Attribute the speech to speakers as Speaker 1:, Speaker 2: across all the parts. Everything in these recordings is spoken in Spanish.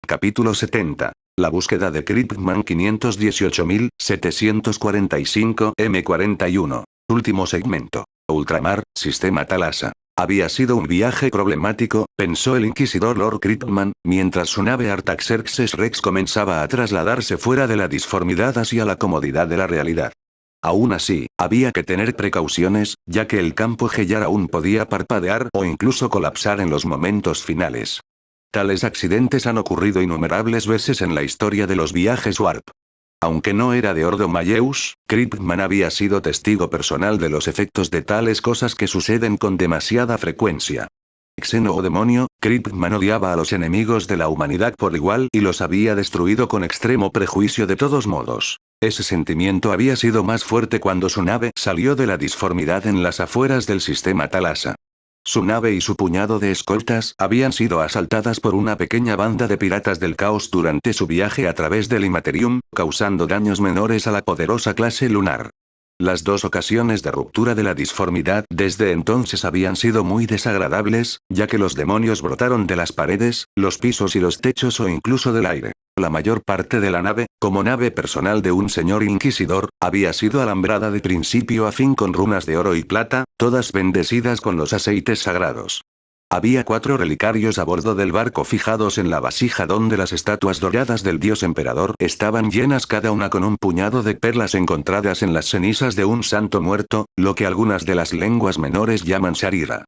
Speaker 1: Capítulo 70. La búsqueda de Kryptman 518745 M41. Último segmento. Ultramar, Sistema Talasa. Había sido un viaje problemático, pensó el inquisidor Lord Kryptman, mientras su nave Artaxerxes Rex comenzaba a trasladarse fuera de la disformidad hacia la comodidad de la realidad. Aún así, había que tener precauciones, ya que el campo Gellar aún podía parpadear o incluso colapsar en los momentos finales. Tales accidentes han ocurrido innumerables veces en la historia de los viajes Warp. Aunque no era de Ordo Malleus, Kryptman había sido testigo personal de los efectos de tales cosas que suceden con demasiada frecuencia. Xeno o demonio, Kryptman odiaba a los enemigos de la humanidad por igual y los había destruido con extremo prejuicio de todos modos. Ese sentimiento había sido más fuerte cuando su nave salió de la disformidad en las afueras del sistema Talasa. Su nave y su puñado de escoltas habían sido asaltadas por una pequeña banda de piratas del caos durante su viaje a través del Immaterium, causando daños menores a la poderosa clase lunar. Las dos ocasiones de ruptura de la disformidad desde entonces habían sido muy desagradables, ya que los demonios brotaron de las paredes, los pisos y los techos o incluso del aire. La mayor parte de la nave, como nave personal de un señor inquisidor, había sido alambrada de principio a fin con runas de oro y plata, todas bendecidas con los aceites sagrados. Había 4 relicarios a bordo del barco fijados en la vasija donde las estatuas doradas del dios emperador estaban llenas cada una con un puñado de perlas encontradas en las cenizas de un santo muerto, lo que algunas de las lenguas menores llaman Sharira.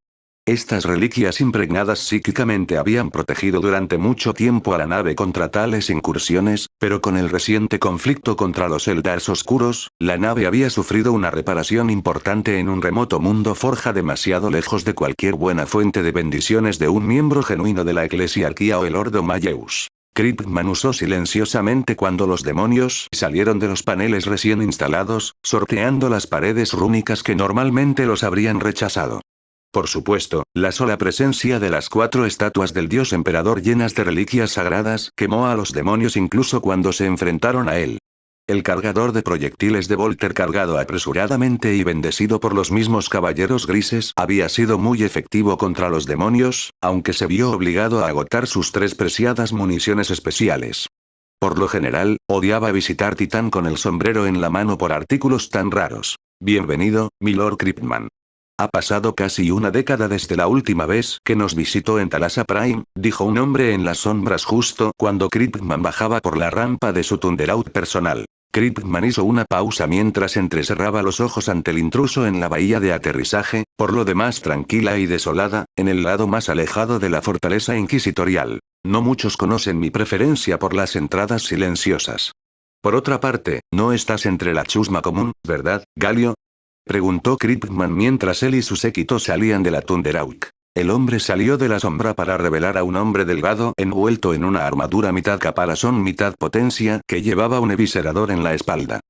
Speaker 1: Estas reliquias impregnadas psíquicamente habían protegido durante mucho tiempo a la nave contra tales incursiones, pero con el reciente conflicto contra los Eldars oscuros, la nave había sufrido una reparación importante en un remoto mundo forja demasiado lejos de cualquier buena fuente de bendiciones de un miembro genuino de la eclesiarquía o el Ordo Malleus. Kryptman usó silenciosamente cuando los demonios salieron de los paneles recién instalados, sorteando las paredes rúnicas que normalmente los habrían rechazado. Por supuesto, la sola presencia de las 4 estatuas del dios emperador llenas de reliquias sagradas quemó a los demonios incluso cuando se enfrentaron a él. El cargador de proyectiles de Volter cargado apresuradamente y bendecido por los mismos caballeros grises había sido muy efectivo contra los demonios, aunque se vio obligado a agotar sus 3 preciadas municiones especiales. Por lo general, odiaba visitar Titán con el sombrero en la mano por artículos tan raros. Bienvenido, Milord Kryptman. Ha pasado casi una década desde la última vez que nos visitó en Talasa Prime, dijo un hombre en las sombras justo cuando Kryptman bajaba por la rampa de su Thunderbolt personal. Kryptman hizo una pausa mientras entrecerraba los ojos ante el intruso en la bahía de aterrizaje, por lo demás tranquila y desolada, en el lado más alejado de la fortaleza inquisitorial. No muchos conocen mi preferencia por las entradas silenciosas. Por otra parte, no estás entre la chusma común, ¿verdad, Galio? Preguntó Kryptman mientras él y su séquito salían de la Thunderhawk. El hombre salió de la sombra para revelar a un hombre delgado envuelto en una armadura mitad caparazón mitad potencia que llevaba un eviscerador en la espalda.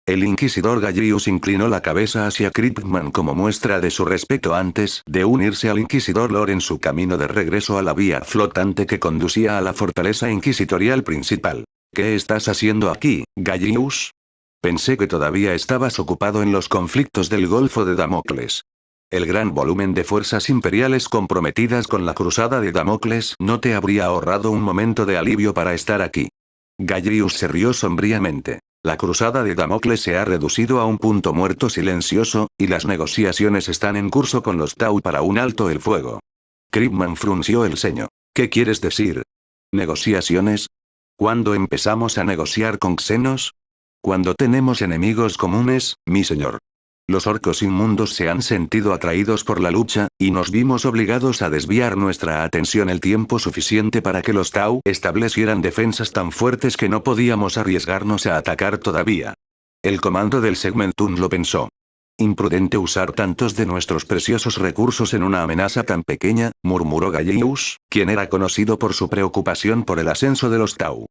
Speaker 1: El inquisidor Gallius inclinó la cabeza hacia Kryptman como muestra de su respeto antes de unirse al inquisidor Lore en su camino de regreso a la vía flotante que conducía a la fortaleza inquisitorial principal. ¿Qué estás haciendo aquí, Gallius? Pensé que todavía estabas ocupado en los conflictos del Golfo de Damocles. El gran volumen de fuerzas imperiales comprometidas con la cruzada de Damocles no te habría ahorrado un momento de alivio para estar aquí. Gallius se rió sombríamente. La cruzada de Damocles se ha reducido a un punto muerto silencioso, y las negociaciones están en curso con los Tau para un alto el fuego. Kryptman frunció el ceño. ¿Qué quieres decir? ¿Negociaciones? ¿Cuándo empezamos a negociar con Xenos? Cuando tenemos enemigos comunes, mi señor. Los orcos inmundos se han sentido atraídos por la lucha, y nos vimos obligados a desviar nuestra atención el tiempo suficiente para que los Tau establecieran defensas tan fuertes que no podíamos arriesgarnos a atacar todavía. El comando del Segmentum lo pensó. Imprudente usar tantos de nuestros preciosos recursos en una amenaza tan pequeña, murmuró Gallius, quien era conocido por su preocupación por el ascenso de los Tau.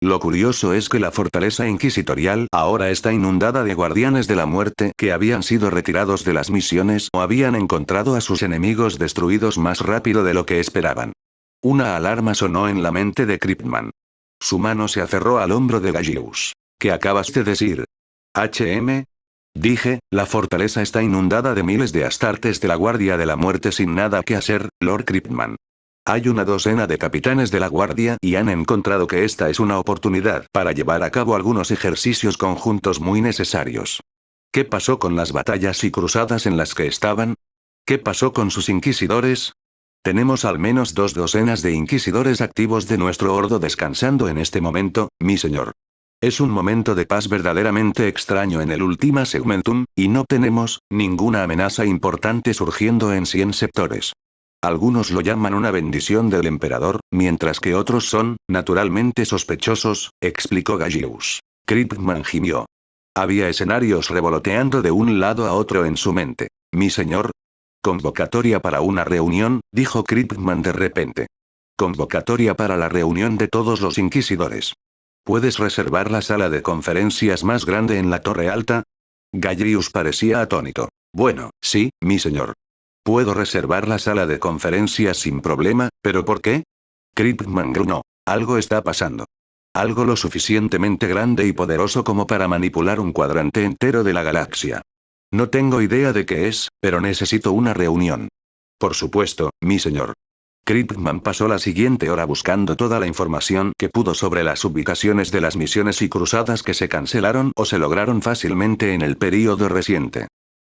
Speaker 1: Lo curioso es que la fortaleza inquisitorial ahora está inundada de guardianes de la muerte que habían sido retirados de las misiones o habían encontrado a sus enemigos destruidos más rápido de lo que esperaban. Una alarma sonó en la mente de Kryptman. Su mano se aferró al hombro de Gallius. ¿Qué acabas de decir? ¿HM? Dije, la fortaleza está inundada de miles de astartes de la Guardia de la Muerte sin nada que hacer, Lord Kryptman. Hay una docena de capitanes de la guardia y han encontrado que esta es una oportunidad para llevar a cabo algunos ejercicios conjuntos muy necesarios. ¿Qué pasó con las batallas y cruzadas en las que estaban? ¿Qué pasó con sus inquisidores? Tenemos al menos 2 docenas de inquisidores activos de nuestro ordo descansando en este momento, mi señor. Es un momento de paz verdaderamente extraño en el Ultima Segmentum, y no tenemos ninguna amenaza importante surgiendo en 100 sectores. Algunos lo llaman una bendición del emperador, mientras que otros son, naturalmente sospechosos, explicó Gallius. Kripman gimió. Había escenarios revoloteando de un lado a otro en su mente. Mi señor. Convocatoria para una reunión, dijo Kripman de repente. Convocatoria para la reunión de todos los inquisidores. ¿Puedes reservar la sala de conferencias más grande en la Torre Alta? Gallius parecía atónito. Bueno, sí, mi señor. Puedo reservar la sala de conferencias sin problema, ¿pero por qué? Kripman gruñó. Algo está pasando. Algo lo suficientemente grande y poderoso como para manipular un cuadrante entero de la galaxia. No tengo idea de qué es, pero necesito una reunión. Por supuesto, mi señor. Kripman pasó la siguiente hora buscando toda la información que pudo sobre las ubicaciones de las misiones y cruzadas que se cancelaron o se lograron fácilmente en el período reciente.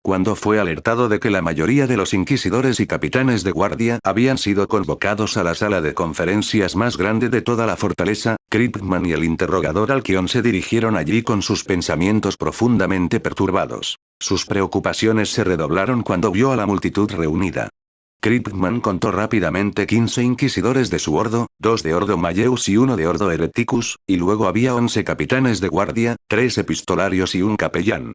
Speaker 1: Cuando fue alertado de que la mayoría de los inquisidores y capitanes de guardia habían sido convocados a la sala de conferencias más grande de toda la fortaleza, Kripman y el interrogador Alkion se dirigieron allí con sus pensamientos profundamente perturbados. Sus preocupaciones se redoblaron cuando vio a la multitud reunida. Kripman contó rápidamente 15 inquisidores de su ordo, 2 de Ordo Malleus y 1 de Ordo Hereticus, y luego había 11 capitanes de guardia, 3 epistolarios y un capellán.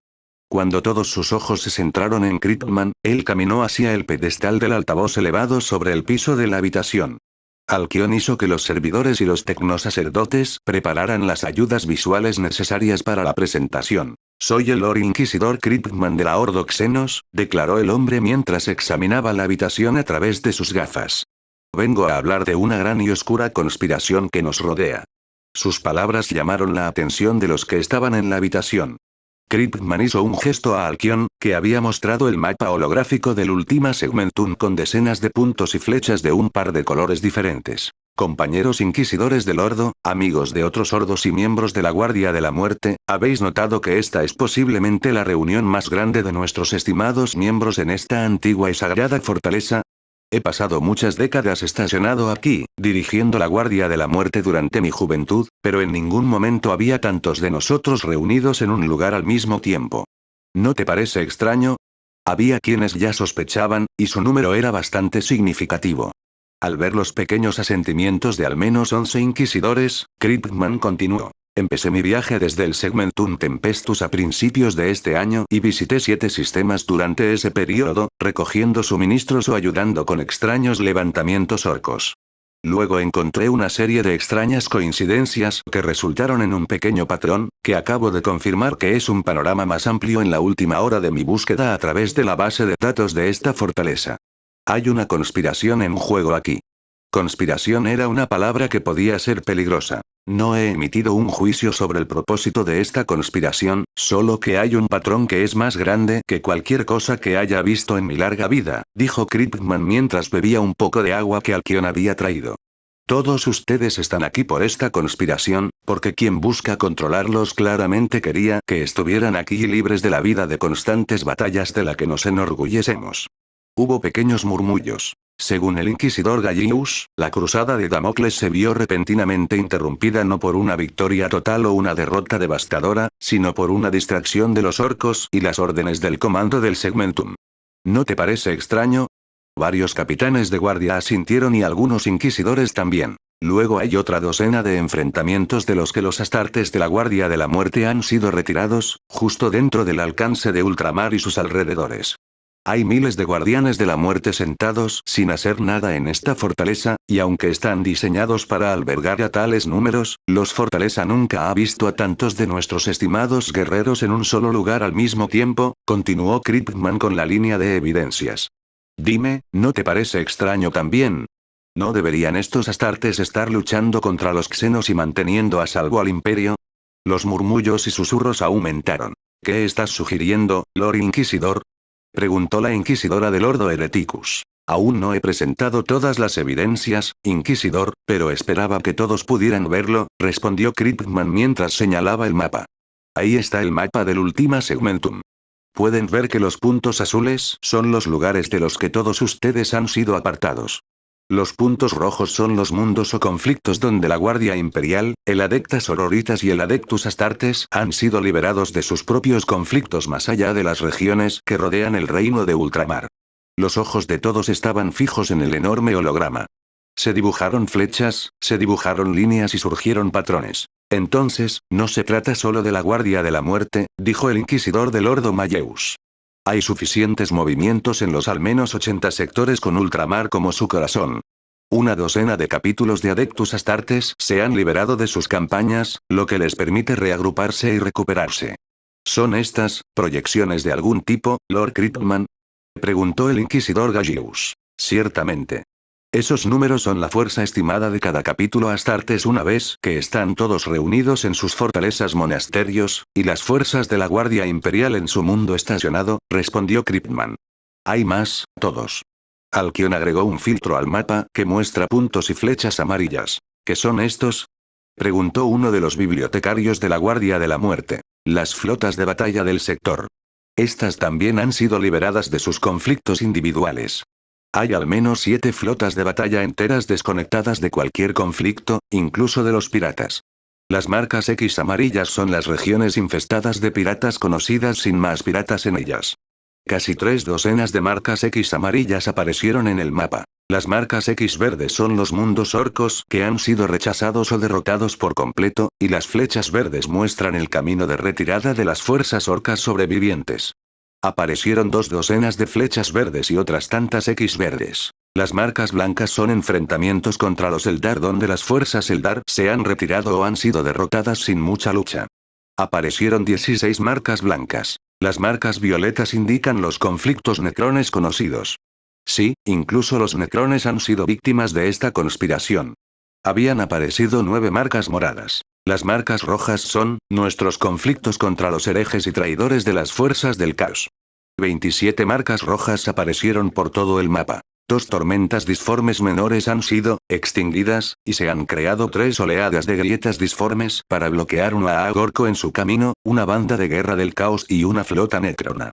Speaker 1: Cuando todos sus ojos se centraron en Kripman, él caminó hacia el pedestal del altavoz elevado sobre el piso de la habitación. Alkion hizo que los servidores y los tecnosacerdotes prepararan las ayudas visuales necesarias para la presentación. Soy el Lord Inquisidor Kripman de la Ordo Xenos, declaró el hombre mientras examinaba la habitación a través de sus gafas. Vengo a hablar de una gran y oscura conspiración que nos rodea. Sus palabras llamaron la atención de los que estaban en la habitación. Kripman hizo un gesto a Alkion, que había mostrado el mapa holográfico del Ultima Segmentum con decenas de puntos y flechas de un par de colores diferentes. Compañeros inquisidores del Ordo, amigos de otros ordos y miembros de la Guardia de la Muerte, habéis notado que esta es posiblemente la reunión más grande de nuestros estimados miembros en esta antigua y sagrada fortaleza. He pasado muchas décadas estacionado aquí, dirigiendo la Guardia de la Muerte durante mi juventud, pero en ningún momento había tantos de nosotros reunidos en un lugar al mismo tiempo. ¿No te parece extraño? Había quienes ya sospechaban, y su número era bastante significativo. Al ver los pequeños asentimientos de al menos 11 inquisidores, Kripman continuó. Empecé mi viaje desde el Segmentum Tempestus a principios de este año y visité 7 sistemas durante ese periodo, recogiendo suministros o ayudando con extraños levantamientos orcos. Luego encontré una serie de extrañas coincidencias que resultaron en un pequeño patrón, que acabo de confirmar que es un panorama más amplio en la última hora de mi búsqueda a través de la base de datos de esta fortaleza. Hay una conspiración en juego aquí. Conspiración era una palabra que podía ser peligrosa. No he emitido un juicio sobre el propósito de esta conspiración, solo que hay un patrón que es más grande que cualquier cosa que haya visto en mi larga vida, dijo Kripman mientras bebía un poco de agua que Alkion había traído. Todos ustedes están aquí por esta conspiración, porque quien busca controlarlos claramente quería que estuvieran aquí libres de la vida de constantes batallas de la que nos enorgullecemos. Hubo pequeños murmullos. Según el inquisidor Gallius, la cruzada de Damocles se vio repentinamente interrumpida no por una victoria total o una derrota devastadora, sino por una distracción de los orcos y las órdenes del comando del Segmentum. ¿No te parece extraño? Varios capitanes de guardia asintieron y algunos inquisidores también. Luego hay otra docena de enfrentamientos de los que los astartes de la Guardia de la Muerte han sido retirados, justo dentro del alcance de Ultramar y sus alrededores. Hay miles de guardianes de la muerte sentados sin hacer nada en esta fortaleza, y aunque están diseñados para albergar a tales números, los fortaleza nunca ha visto a tantos de nuestros estimados guerreros en un solo lugar al mismo tiempo, continuó Kripman con la línea de evidencias. Dime, ¿no te parece extraño también? ¿No deberían estos astartes estar luchando contra los xenos y manteniendo a salvo al imperio? Los murmullos y susurros aumentaron. ¿Qué estás sugiriendo, Lord Inquisidor? Preguntó la inquisidora del Ordo Hereticus. Aún no he presentado todas las evidencias, Inquisidor, pero esperaba que todos pudieran verlo, respondió Kryptman mientras señalaba el mapa. Ahí está el mapa del Ultima Segmentum. Pueden ver que los puntos azules son los lugares de los que todos ustedes han sido apartados. Los puntos rojos son los mundos o conflictos donde la Guardia Imperial, el Adeptas Sororitas y el Adeptus Astartes han sido liberados de sus propios conflictos más allá de las regiones que rodean el reino de Ultramar. Los ojos de todos estaban fijos en el enorme holograma. Se dibujaron flechas, se dibujaron líneas y surgieron patrones. Entonces, no se trata solo de la Guardia de la Muerte, dijo el Inquisidor del Ordo Malleus. Hay suficientes movimientos en los al menos 80 sectores con Ultramar como su corazón. Una docena de capítulos de Adeptus Astartes se han liberado de sus campañas, lo que les permite reagruparse y recuperarse. ¿Son estas proyecciones de algún tipo, Lord Kryptman? Preguntó el Inquisidor Gallius. Ciertamente. Esos números son la fuerza estimada de cada capítulo Astartes una vez que están todos reunidos en sus fortalezas monasterios, y las fuerzas de la Guardia Imperial en su mundo estacionado, respondió Kryptman. Hay más, todos. Alkion agregó un filtro al mapa que muestra puntos y flechas amarillas. ¿Qué son estos? Preguntó uno de los bibliotecarios de la Guardia de la Muerte. Las flotas de batalla del sector. Estas también han sido liberadas de sus conflictos individuales. Hay al menos 7 flotas de batalla enteras desconectadas de cualquier conflicto, incluso de los piratas. Las marcas X amarillas son las regiones infestadas de piratas conocidas sin más piratas en ellas. Casi 3 docenas de marcas X amarillas aparecieron en el mapa. Las marcas X verdes son los mundos orcos que han sido rechazados o derrotados por completo, y las flechas verdes muestran el camino de retirada de las fuerzas orcas sobrevivientes. Aparecieron 2 docenas de flechas verdes y otras tantas X verdes. Las marcas blancas son enfrentamientos contra los Eldar donde las fuerzas Eldar se han retirado o han sido derrotadas sin mucha lucha. Aparecieron 16 marcas blancas. Las marcas violetas indican los conflictos necrones conocidos. Sí, incluso los necrones han sido víctimas de esta conspiración. Habían aparecido 9 marcas moradas. Las marcas rojas son nuestros conflictos contra los herejes y traidores de las fuerzas del caos. 27 marcas rojas aparecieron por todo el mapa. 2 tormentas disformes menores han sido extinguidas, y se han creado 3 oleadas de grietas disformes para bloquear un Aagorco en su camino, una banda de guerra del caos y una flota necrona.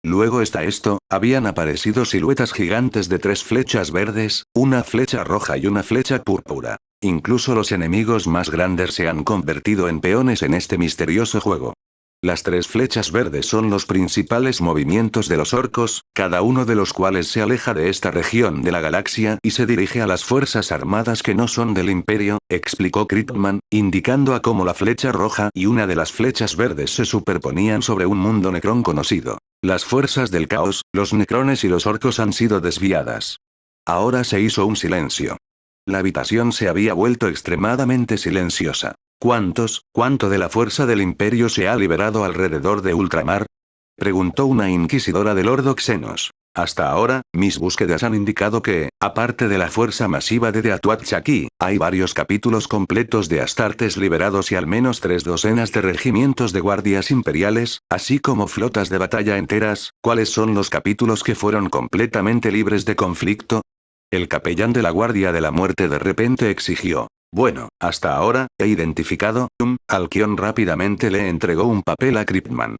Speaker 1: Luego está esto, habían aparecido siluetas gigantes de 3 flechas verdes, una flecha roja y una flecha púrpura. Incluso los enemigos más grandes se han convertido en peones en este misterioso juego. Las 3 flechas verdes son los principales movimientos de los orcos, cada uno de los cuales se aleja de esta región de la galaxia y se dirige a las fuerzas armadas que no son del Imperio, explicó Kryptman, indicando a cómo la flecha roja y una de las flechas verdes se superponían sobre un mundo necrón conocido. Las fuerzas del caos, los necrones y los orcos han sido desviadas. Ahora se hizo un silencio. La habitación se había vuelto extremadamente silenciosa. ¿Cuánto de la fuerza del Imperio se ha liberado alrededor de Ultramar? Preguntó una inquisidora del Ordo Xenos. Hasta ahora, mis búsquedas han indicado que, aparte de la fuerza masiva de Teatuatchaki, hay varios capítulos completos de Astartes liberados y al menos 3 docenas de regimientos de guardias imperiales, así como flotas de batalla enteras. ¿Cuáles son los capítulos que fueron completamente libres de conflicto? El capellán de la Guardia de la Muerte de repente exigió. Bueno, hasta ahora, he identificado. Alkion rápidamente le entregó un papel a Kryptman.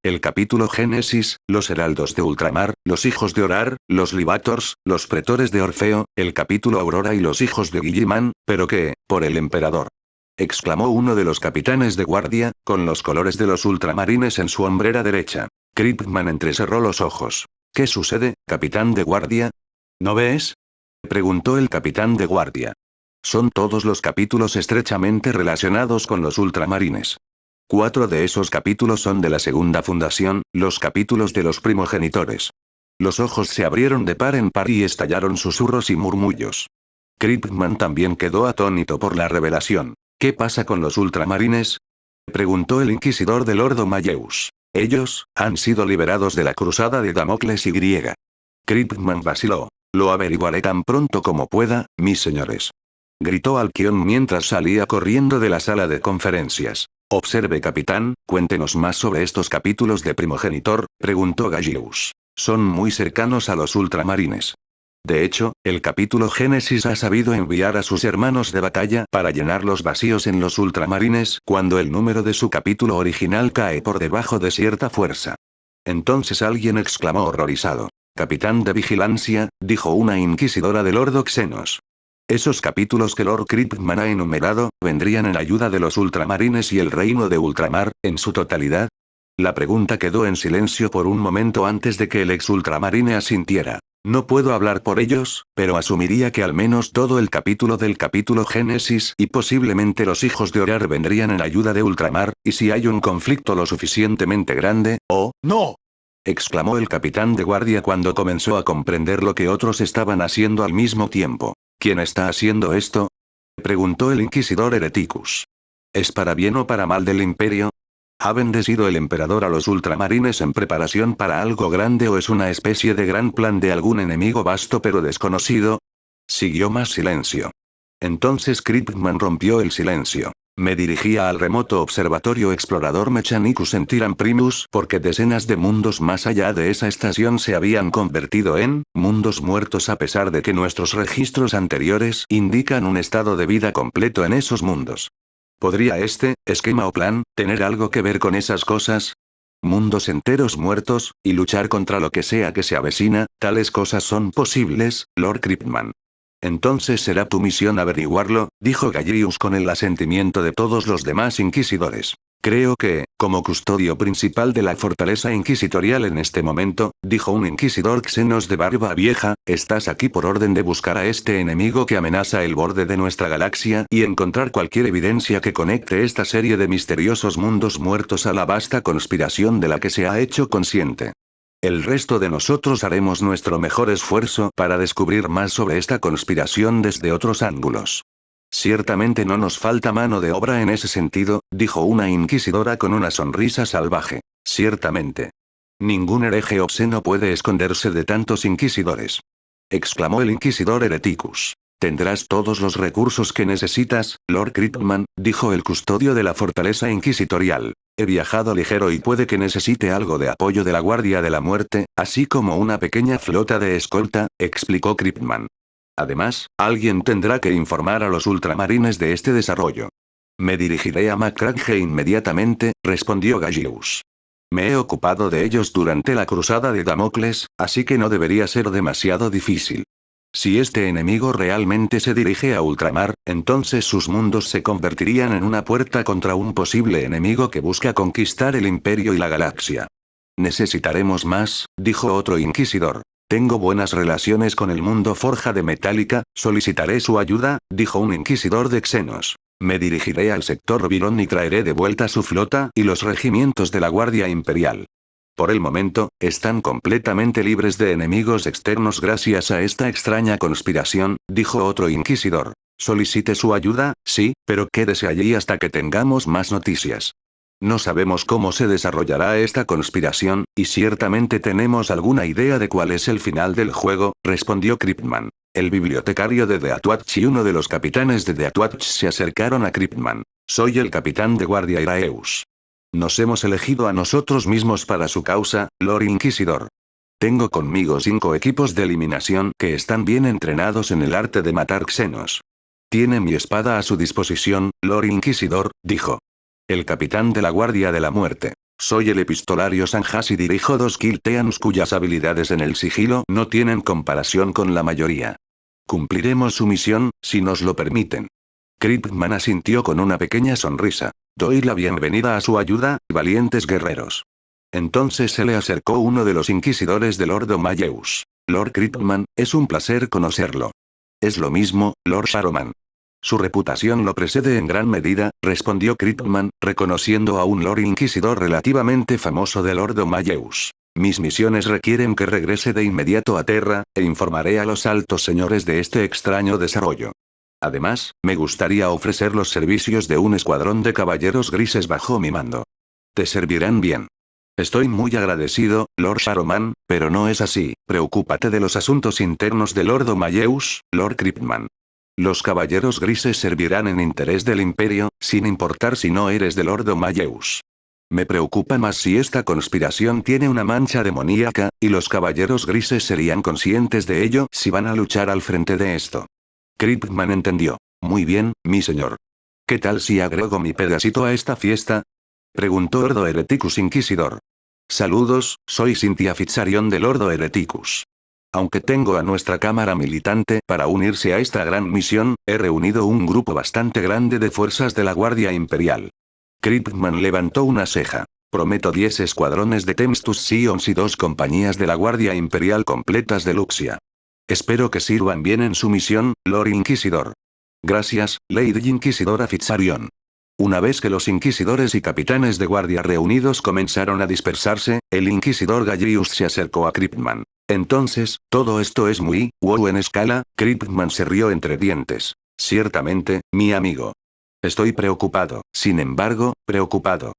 Speaker 1: El capítulo Génesis, los heraldos de Ultramar, los hijos de Orar, los Livators, los pretores de Orfeo, el capítulo Aurora y los hijos de Guilliman, pero que, por el emperador. Exclamó uno de los capitanes de guardia, con los colores de los ultramarines en su hombrera derecha. Kryptman entrecerró los ojos. ¿Qué sucede, capitán de guardia? ¿No ves? Preguntó el capitán de guardia. Son todos los capítulos estrechamente relacionados con los ultramarines. 4 de esos capítulos son de la segunda fundación, los capítulos de los primogenitores. Los ojos se abrieron de par en par y estallaron susurros y murmullos. Kryptman también quedó atónito por la revelación. ¿Qué pasa con los ultramarines? Preguntó el inquisidor del Ordo Malleus. Ellos, han sido liberados de la cruzada de Damocles y griega. Kryptman vaciló. Lo averiguaré tan pronto como pueda, mis señores. Gritó Alkion mientras salía corriendo de la sala de conferencias. Observe capitán, cuéntenos más sobre estos capítulos de primogenitor, preguntó Gallius. Son muy cercanos a los ultramarines. De hecho, el capítulo Génesis ha sabido enviar a sus hermanos de batalla para llenar los vacíos en los ultramarines cuando el número de su capítulo original cae por debajo de cierta fuerza. Entonces alguien exclamó horrorizado. Capitán de vigilancia, dijo una inquisidora de Lord Xenos. Esos capítulos que Lord Kryptman ha enumerado, ¿vendrían en ayuda de los ultramarines y el reino de ultramar, en su totalidad? La pregunta quedó en silencio por un momento antes de que el ex ultramarine asintiera. No puedo hablar por ellos, pero asumiría que al menos todo el capítulo del capítulo Génesis y posiblemente los hijos de Orar vendrían en ayuda de ultramar, y si hay un conflicto lo suficientemente grande, ¡oh, no! Exclamó el capitán de guardia cuando comenzó a comprender lo que otros estaban haciendo al mismo tiempo. ¿Quién está haciendo esto? Preguntó el inquisidor Hereticus. ¿Es para bien o para mal del imperio? ¿Ha bendecido el emperador a los ultramarines en preparación para algo grande o es una especie de gran plan de algún enemigo vasto pero desconocido? Siguió más silencio. Entonces Kryptman rompió el silencio. Me dirigía al remoto observatorio explorador Mechanicus en Tiran Primus porque decenas de mundos más allá de esa estación se habían convertido en mundos muertos a pesar de que nuestros registros anteriores indican un estado de vida completo en esos mundos. ¿Podría este, esquema o plan, tener algo que ver con esas cosas? Mundos enteros muertos, y luchar contra lo que sea que se avecina, tales cosas son posibles, Lord Kryptman. Entonces será tu misión averiguarlo, dijo Gallius con el asentimiento de todos los demás inquisidores. Creo que, como custodio principal de la fortaleza inquisitorial en este momento, dijo un inquisidor Xenos de barba vieja, estás aquí por orden de buscar a este enemigo que amenaza el borde de nuestra galaxia y encontrar cualquier evidencia que conecte esta serie de misteriosos mundos muertos a la vasta conspiración de la que se ha hecho consciente. El resto de nosotros haremos nuestro mejor esfuerzo para descubrir más sobre esta conspiración desde otros ángulos. Ciertamente no nos falta mano de obra en ese sentido, dijo una inquisidora con una sonrisa salvaje. Ciertamente. Ningún hereje obsceno puede esconderse de tantos inquisidores. Exclamó el inquisidor Hereticus. Tendrás todos los recursos que necesitas, Lord Kryptman, dijo el custodio de la fortaleza inquisitorial. He viajado ligero y puede que necesite algo de apoyo de la Guardia de la Muerte, así como una pequeña flota de escolta, explicó Kryptman. Además, alguien tendrá que informar a los ultramarines de este desarrollo. Me dirigiré a Macragge inmediatamente, respondió Gallius. Me he ocupado de ellos durante la cruzada de Damocles, así que no debería ser demasiado difícil. Si este enemigo realmente se dirige a ultramar, entonces sus mundos se convertirían en una puerta contra un posible enemigo que busca conquistar el imperio y la galaxia. Necesitaremos más, dijo otro inquisidor. Tengo buenas relaciones con el mundo forja de Metálica, solicitaré su ayuda, dijo un inquisidor de Xenos. Me dirigiré al sector Virón y traeré de vuelta su flota y los regimientos de la Guardia Imperial. Por el momento, están completamente libres de enemigos externos gracias a esta extraña conspiración, dijo otro inquisidor. Solicite su ayuda, sí, pero quédese allí hasta que tengamos más noticias. No sabemos cómo se desarrollará esta conspiración, y ciertamente tenemos alguna idea de cuál es el final del juego, respondió Kryptman. El bibliotecario de Deatwatch y uno de los capitanes de Deatwatch se acercaron a Kryptman. Soy el capitán de guardia Iraeus. Nos hemos elegido a nosotros mismos para su causa, Lord Inquisidor. Tengo conmigo 5 equipos de eliminación que están bien entrenados en el arte de matar xenos. Tiene mi espada a su disposición, Lord Inquisidor, dijo. El capitán de la Guardia de la Muerte. Soy el epistolario Sanjas y dirijo 2 Kilteans cuyas habilidades en el sigilo no tienen comparación con la mayoría. Cumpliremos su misión, si nos lo permiten. Kryptman asintió con una pequeña sonrisa. Doy la bienvenida a su ayuda, valientes guerreros. Entonces se le acercó uno de los inquisidores de Lord Omayeus. Lord Kryptman, es un placer conocerlo. Es lo mismo, Lord Saruman. Su reputación lo precede en gran medida, respondió Kryptman, reconociendo a un Lord Inquisidor relativamente famoso de Lord Omayeus. Mis misiones requieren que regrese de inmediato a Terra, e informaré a los altos señores de este extraño desarrollo. Además, me gustaría ofrecer los servicios de un escuadrón de caballeros grises bajo mi mando. Te servirán bien. Estoy muy agradecido, Lord Saruman, pero no es así. Preocúpate de los asuntos internos de Lord Omayeus, Lord Kryptman. Los caballeros grises servirán en interés del imperio, sin importar si no eres de Lord Omayeus. Me preocupa más si esta conspiración tiene una mancha demoníaca, y los caballeros grises serían conscientes de ello si van a luchar al frente de esto. Kryptman entendió. Muy bien, mi señor. ¿Qué tal si agrego mi pedacito a esta fiesta? Preguntó Ordo Hereticus Inquisidor. Saludos, soy Cynthia Fitsarion del Ordo Hereticus. Aunque tengo a nuestra cámara militante para unirse a esta gran misión, he reunido un grupo bastante grande de fuerzas de la Guardia Imperial. Kryptman levantó una ceja. Prometo 10 escuadrones de Tempstus Sions y 2 compañías de la Guardia Imperial completas de Luxia. Espero que sirvan bien en su misión, Lord Inquisidor. Gracias, Lady Inquisidora Fitsarion. Una vez que los inquisidores y capitanes de guardia reunidos comenzaron a dispersarse, el inquisidor Gallius se acercó a Kryptman. Entonces, todo esto es muy wow en escala. Kryptman se rió entre dientes. Ciertamente, mi amigo. Estoy preocupado, sin embargo, preocupado.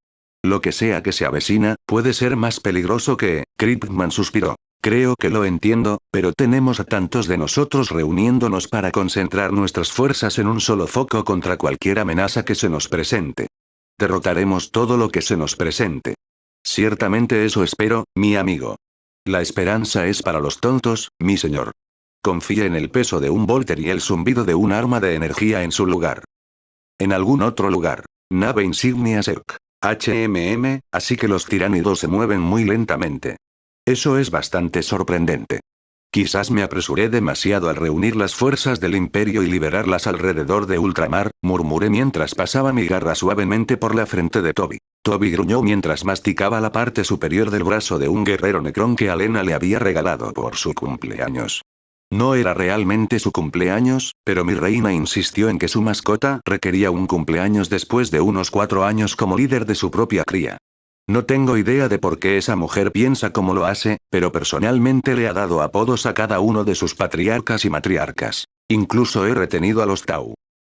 Speaker 1: Lo que sea que se avecina, puede ser más peligroso que... Kryptman suspiró. Creo que lo entiendo, pero tenemos a tantos de nosotros reuniéndonos para concentrar nuestras fuerzas en un solo foco contra cualquier amenaza que se nos presente. Derrotaremos todo lo que se nos presente. Ciertamente eso espero, mi amigo. La esperanza es para los tontos, mi señor. Confía en el peso de un volter y el zumbido de un arma de energía en su lugar. En algún otro lugar. Nave insignia SEC. así que los tiránidos se mueven muy lentamente. Eso es bastante sorprendente. Quizás me apresuré demasiado al reunir las fuerzas del Imperio y liberarlas alrededor de Ultramar, murmuré mientras pasaba mi garra suavemente por la frente de Toby. Toby gruñó mientras masticaba la parte superior del brazo de un guerrero necrón que Alena le había regalado por su cumpleaños. No era realmente su cumpleaños, pero mi reina insistió en que su mascota requería un cumpleaños después de unos 4 años como líder de su propia cría. No tengo idea de por qué esa mujer piensa como lo hace, pero personalmente le ha dado apodos a cada uno de sus patriarcas y matriarcas. Incluso he retenido a los Tau.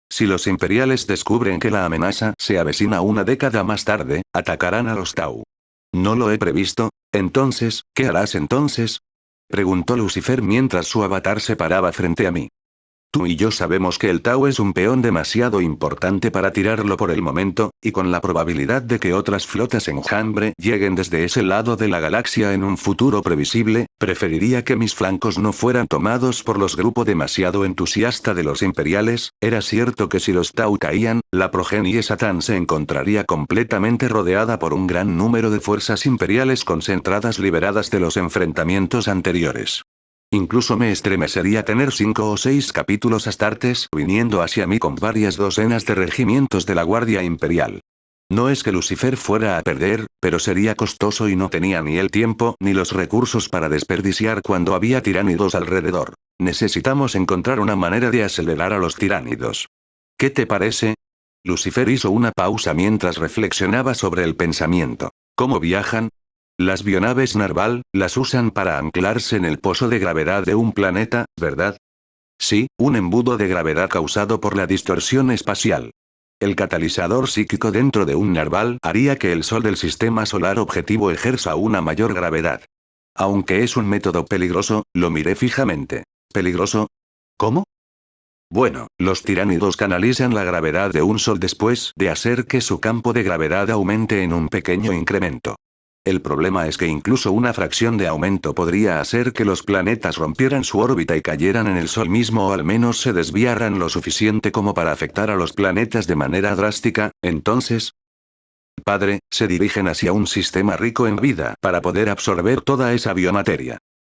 Speaker 1: Si los imperiales descubren que la amenaza se avecina una década más tarde, atacarán a los Tau. ¿No lo he previsto? Entonces, ¿qué harás entonces? Preguntó Lucifer mientras su avatar se paraba frente a mí. Tú y yo sabemos que el Tau es un peón demasiado importante para tirarlo por el momento, y con la probabilidad de que otras flotas enjambre lleguen desde ese lado de la galaxia en un futuro previsible, preferiría que mis flancos no fueran tomados por los grupos demasiado entusiasta de los imperiales. Era cierto que si los Tau caían, la progenie Satán se encontraría completamente rodeada por un gran número de fuerzas imperiales concentradas liberadas de los enfrentamientos anteriores. Incluso me estremecería tener 5 o 6 capítulos astartes viniendo hacia mí con varias docenas de regimientos de la Guardia Imperial. No es que Lucifer fuera a perder, pero sería costoso y no tenía ni el tiempo ni los recursos para desperdiciar cuando había tiránidos alrededor. Necesitamos encontrar una manera de acelerar a los tiránidos. ¿Qué te parece? Lucifer hizo una pausa mientras reflexionaba sobre el pensamiento. ¿Cómo viajan? Las bionaves Narval, las usan para anclarse en el pozo de gravedad de un planeta, ¿verdad? Sí, un embudo de gravedad causado por la distorsión espacial. El catalizador psíquico dentro de un Narval haría que el Sol del sistema solar objetivo ejerza una mayor gravedad. Aunque es un método peligroso, lo miré fijamente. ¿Peligroso? ¿Cómo? Bueno, los tiránidos canalizan la gravedad de un Sol después de hacer que su campo de gravedad aumente en un pequeño incremento. El problema es que incluso una fracción de aumento podría hacer que los planetas rompieran su órbita y cayeran en el Sol mismo o al menos se desviaran lo suficiente como para afectar a los planetas de manera drástica. Entonces, padre, se dirigen hacia un sistema rico en vida para poder absorber toda esa biomateria.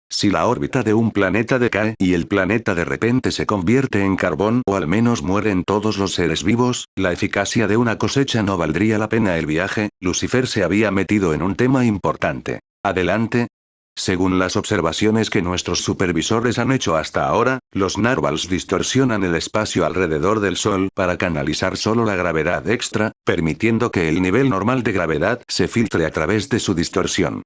Speaker 1: Si la órbita de un planeta decae y el planeta de repente se convierte en carbón o al menos mueren todos los seres vivos, la eficacia de una cosecha no valdría la pena el viaje. Lucifer se había metido en un tema importante. Adelante. Según las observaciones que nuestros supervisores han hecho hasta ahora, los Narvals distorsionan el espacio alrededor del Sol para canalizar solo la gravedad extra, permitiendo que el nivel normal de gravedad se filtre a través de su distorsión.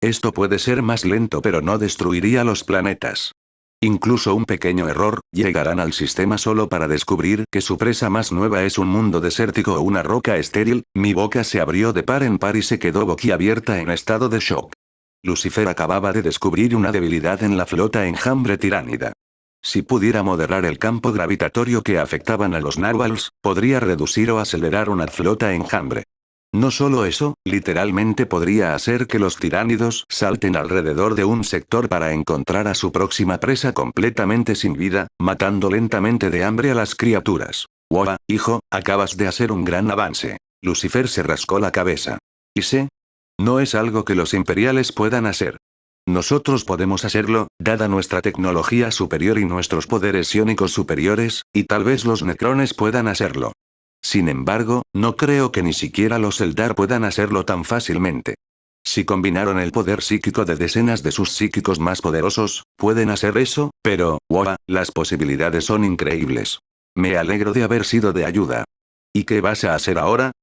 Speaker 1: Esto puede ser más lento pero no destruiría los planetas. Incluso un pequeño error, llegarán al sistema solo para descubrir que su presa más nueva es un mundo desértico o una roca estéril. Mi boca se abrió de par en par y se quedó boquiabierta en estado de shock. Lucifer acababa de descubrir una debilidad en la flota enjambre tiránida. Si pudiera moderar el campo gravitatorio que afectaban a los Narvals, podría reducir o acelerar una flota enjambre. No solo eso, literalmente podría hacer que los tiránidos salten alrededor de un sector para encontrar a su próxima presa completamente sin vida, matando lentamente de hambre a las criaturas. Wow, hijo, acabas de hacer un gran avance. Lucifer se rascó la cabeza. ¿Y sé? No es algo que los imperiales puedan hacer. Nosotros podemos hacerlo, dada nuestra tecnología superior y nuestros poderes psiónicos superiores, y tal vez los necrones puedan hacerlo. Sin embargo, no creo que ni siquiera los Eldar puedan hacerlo tan fácilmente. Si combinaron el poder psíquico de decenas de sus psíquicos más poderosos, pueden hacer eso, pero, wow, las posibilidades son increíbles. Me alegro de haber sido de ayuda. ¿Y qué vas a hacer ahora?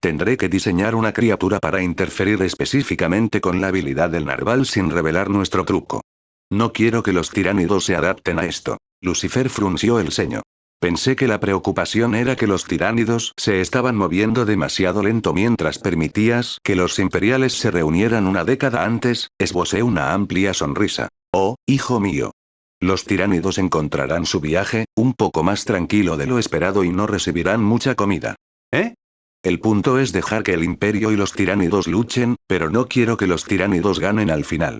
Speaker 1: Tendré que diseñar una criatura para interferir específicamente con la habilidad del narval sin revelar nuestro truco. No quiero que los tiránidos se adapten a esto. Lucifer frunció el ceño. Pensé que la preocupación era que los tiránidos se estaban moviendo demasiado lento mientras permitías que los imperiales se reunieran una década antes. Esbocé una amplia sonrisa. Oh, hijo mío. Los tiránidos encontrarán su viaje un poco más tranquilo de lo esperado y no recibirán mucha comida. ¿Eh? El punto es dejar que el imperio y los tiránidos luchen, pero no quiero que los tiránidos ganen al final.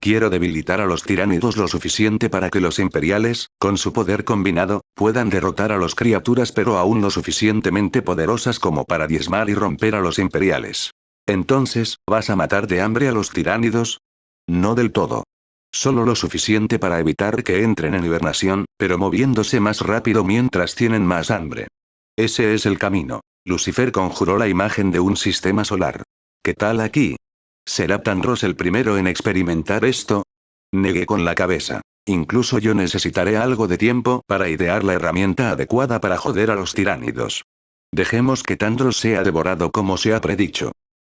Speaker 1: Quiero debilitar a los tiránidos lo suficiente para que los imperiales, con su poder combinado, puedan derrotar a las criaturas pero aún lo suficientemente poderosas como para diezmar y romper a los imperiales. Entonces, ¿vas a matar de hambre a los tiránidos? No del todo. Solo lo suficiente para evitar que entren en hibernación, pero moviéndose más rápido mientras tienen más hambre. Ese es el camino. Lucifer conjuró la imagen de un sistema solar. ¿Qué tal aquí? ¿Será Tanros el primero en experimentar esto? Negué con la cabeza. Incluso yo necesitaré algo de tiempo para idear la herramienta adecuada para joder a los tiránidos. Dejemos que Tandros sea devorado como se ha predicho.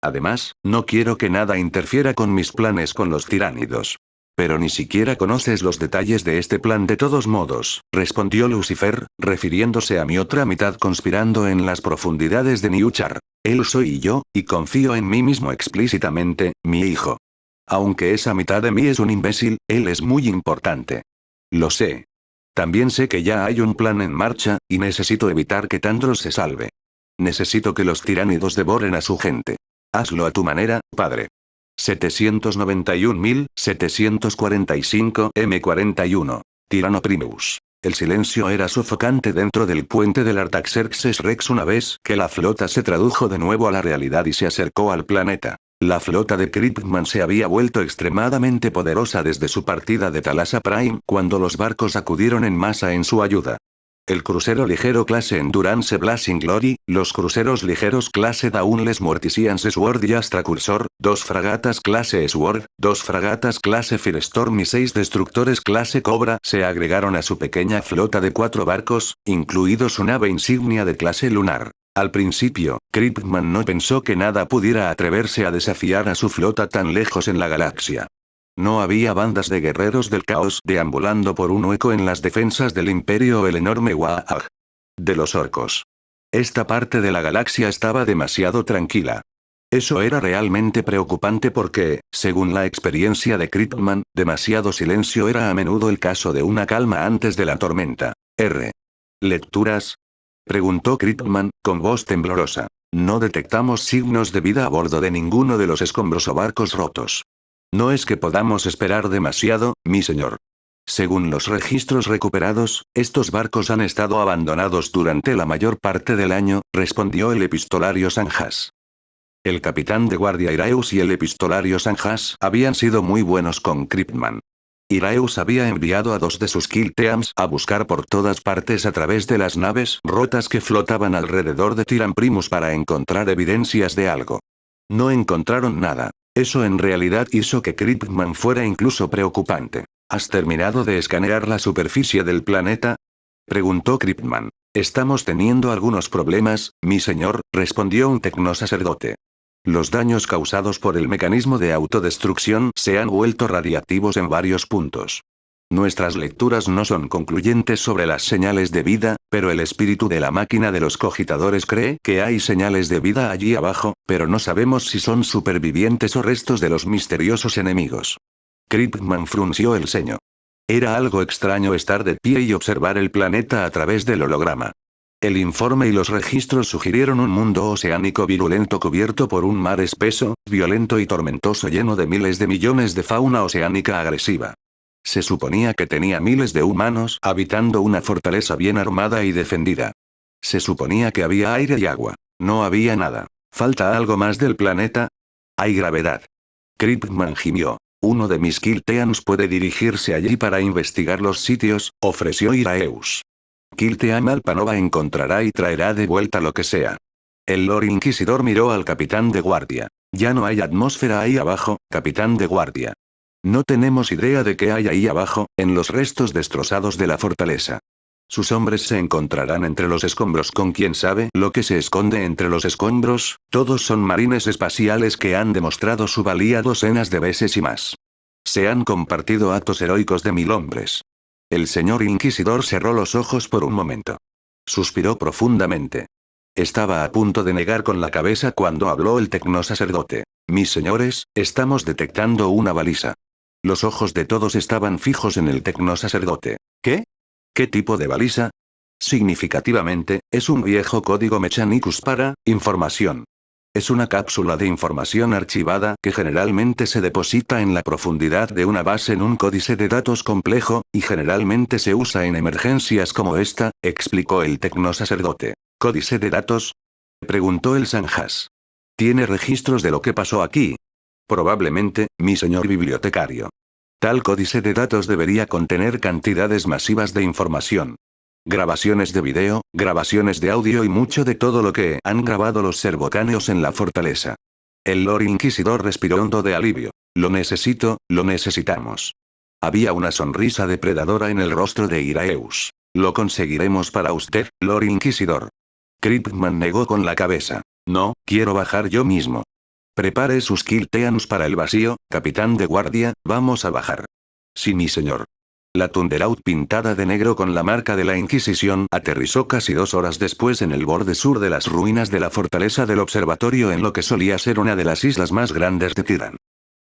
Speaker 1: Además, no quiero que nada interfiera con mis planes con los tiránidos. Pero ni siquiera conoces los detalles de este plan de todos modos, respondió Lucifer, refiriéndose a mi otra mitad conspirando en las profundidades de Niuchar. Él soy yo, y confío en mí mismo explícitamente, mi hijo. Aunque esa mitad de mí es un imbécil, él es muy importante. Lo sé. También sé que ya hay un plan en marcha, y necesito evitar que Tandros se salve. Necesito que los tiránidos devoren a su gente. Hazlo a tu manera, padre. 791.745 M41. Tirano Primus. El silencio era sofocante dentro del puente del Artaxerxes Rex una vez que la flota se tradujo de nuevo a la realidad y se acercó al planeta. La flota de Kryptman se había vuelto extremadamente poderosa desde su partida de Talasa Prime cuando los barcos acudieron en masa en su ayuda. El crucero ligero clase Endurance Blazing Glory, los cruceros ligeros clase Dauntless Morticians Sword y Astra Cursor, 2 fragatas clase Sword, 2 fragatas clase Firestorm y 6 destructores clase Cobra se agregaron a su pequeña flota de 4 barcos, incluido su nave insignia de clase Lunar. Al principio, Kryptman no pensó que nada pudiera atreverse a desafiar a su flota tan lejos en la galaxia. No había bandas de guerreros del caos deambulando por un hueco en las defensas del imperio o el enorme Waag de los orcos. Esta parte de la galaxia estaba demasiado tranquila. Eso era realmente preocupante porque, según la experiencia de Kryptman, demasiado silencio era a menudo el caso de una calma antes de la tormenta. ¿Lecturas? Preguntó Kryptman, con voz temblorosa. No detectamos signos de vida a bordo de ninguno de los escombros o barcos rotos. No es que podamos esperar demasiado, mi señor. Según los registros recuperados, estos barcos han estado abandonados durante la mayor parte del año, respondió el epistolario Sanjas. El capitán de guardia Iraeus y el epistolario Sanjas habían sido muy buenos con Kryptman. Iraeus había enviado a 2 de sus Kill Teams a buscar por todas partes a través de las naves rotas que flotaban alrededor de Tiran Primus para encontrar evidencias de algo. No encontraron nada. Eso en realidad hizo que Kryptman fuera incluso preocupante. ¿Has terminado de escanear la superficie del planeta? Preguntó Kryptman. Estamos teniendo algunos problemas, mi señor, respondió un tecnosacerdote. Los daños causados por el mecanismo de autodestrucción se han vuelto radiactivos en varios puntos. Nuestras lecturas no son concluyentes sobre las señales de vida, pero el espíritu de la máquina de los cogitadores cree que hay señales de vida allí abajo, pero no sabemos si son supervivientes o restos de los misteriosos enemigos. Kryptman frunció el ceño. Era algo extraño estar de pie y observar el planeta a través del holograma. El informe y los registros sugirieron un mundo oceánico virulento cubierto por un mar espeso, violento y tormentoso lleno de miles de millones de fauna oceánica agresiva. Se suponía que tenía miles de humanos habitando una fortaleza bien armada y defendida. Se suponía que había aire y agua. No había nada. ¿Falta algo más del planeta? Hay gravedad. Kripman gimió. Uno de mis Kilteans puede dirigirse allí para investigar los sitios, ofreció Iraeus. Kiltean Alpanova encontrará y traerá de vuelta lo que sea. El Lord Inquisidor miró al capitán de guardia. Ya no hay atmósfera ahí abajo, capitán de guardia. No tenemos idea de qué hay ahí abajo, en los restos destrozados de la fortaleza. Sus hombres se encontrarán entre los escombros con quien sabe lo que se esconde entre los escombros, todos son marines espaciales que han demostrado su valía docenas de veces y más. Se han compartido actos heroicos de 1000 hombres. El señor Inquisidor cerró los ojos por un momento. Suspiró profundamente. Estaba a punto de negar con la cabeza cuando habló el tecnosacerdote. Mis señores, estamos detectando una baliza. Los ojos de todos estaban fijos en el tecnosacerdote. ¿Qué? ¿Qué tipo de baliza? Significativamente, es un viejo código Mechanicus para información. Es una cápsula de información archivada que generalmente se deposita en la profundidad de una base en un códice de datos complejo, y generalmente se usa en emergencias como esta, explicó el tecnosacerdote. ¿Códice de datos? Preguntó el Sanjas. ¿Tiene registros de lo que pasó aquí? Probablemente, mi señor bibliotecario. Tal códice de datos debería contener cantidades masivas de información. Grabaciones de video, grabaciones de audio y mucho de todo lo que han grabado los servocaneos en la fortaleza. El Lord Inquisidor respiró hondo de alivio. Lo necesito, lo necesitamos. Había una sonrisa depredadora en el rostro de Iraeus. Lo conseguiremos para usted, Lord Inquisidor. Kripman negó con la cabeza. No, quiero bajar yo mismo. Prepare sus Kilteans para el vacío, capitán de guardia, vamos a bajar. Sí, mi señor. La Thunderaut pintada de negro con la marca de la Inquisición aterrizó casi 2 horas después en el borde sur de las ruinas de la fortaleza del observatorio en lo que solía ser una de las islas más grandes de Tiran.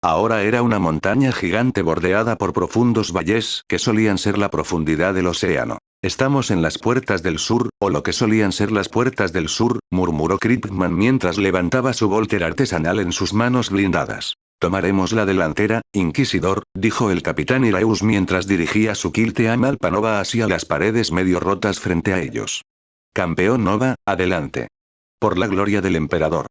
Speaker 1: Ahora era una montaña gigante bordeada por profundos valles que solían ser la profundidad del océano. Estamos en las puertas del sur, o lo que solían ser las puertas del sur, murmuró Kripman mientras levantaba su volter artesanal en sus manos blindadas. Tomaremos la delantera, Inquisidor, dijo el capitán Iraeus mientras dirigía su Kiltean Alpanova hacia las paredes medio rotas frente a ellos. Campeón Nova, adelante. Por la gloria del emperador.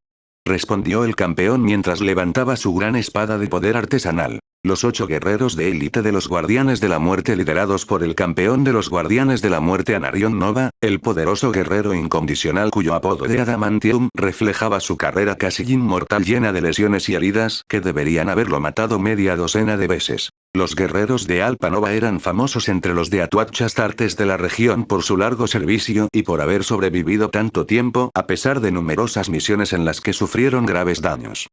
Speaker 1: Respondió el campeón mientras levantaba su gran espada de poder artesanal. Los 8 guerreros de élite de los Guardianes de la Muerte liderados por el campeón de los Guardianes de la Muerte Anarion Nova, el poderoso guerrero incondicional cuyo apodo de Adamantium reflejaba su carrera casi inmortal llena de lesiones y heridas que deberían haberlo matado media docena de veces. Los guerreros de Alpanova eran famosos entre los de Atuat-Chastartes de la región por su largo servicio y por haber sobrevivido tanto tiempo a pesar de numerosas misiones en las que sufrieron graves daños.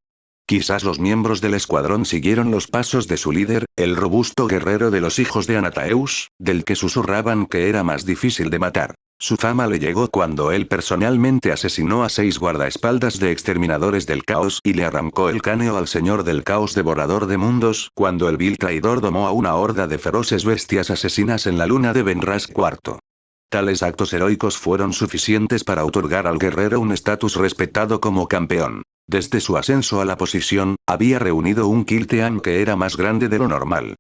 Speaker 1: Quizás los miembros del escuadrón siguieron los pasos de su líder, el robusto guerrero de los hijos de Anataeus, del que susurraban que era más difícil de matar. Su fama le llegó cuando él personalmente asesinó a 6 guardaespaldas de exterminadores del caos y le arrancó el cráneo al señor del caos devorador de mundos, cuando el vil traidor domó a una horda de feroces bestias asesinas en la luna de Benras IV. Tales actos heroicos fueron suficientes para otorgar al guerrero un estatus respetado como campeón. Desde su ascenso a la posición, había reunido un Kiltean que era más grande de lo normal.